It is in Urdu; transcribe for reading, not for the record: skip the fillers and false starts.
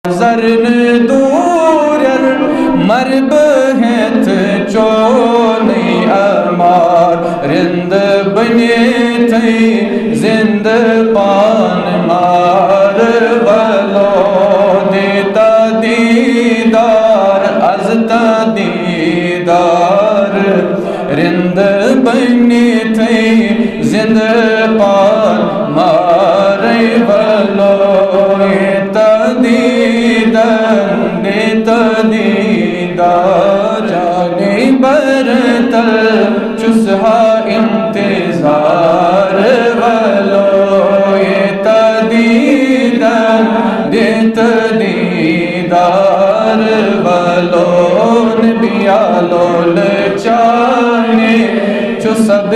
زرن دورر مرب ہیت چونی امار رند بنی تھی زند پان مار ولو دیتا دیدار ازتا دیدار رند بنی تھی زند پان مار ولو دیدار جانے برتل چسہا انتظار ولو یہ تدیدن دیت دیدار ولو نبیالو لچانے چو سب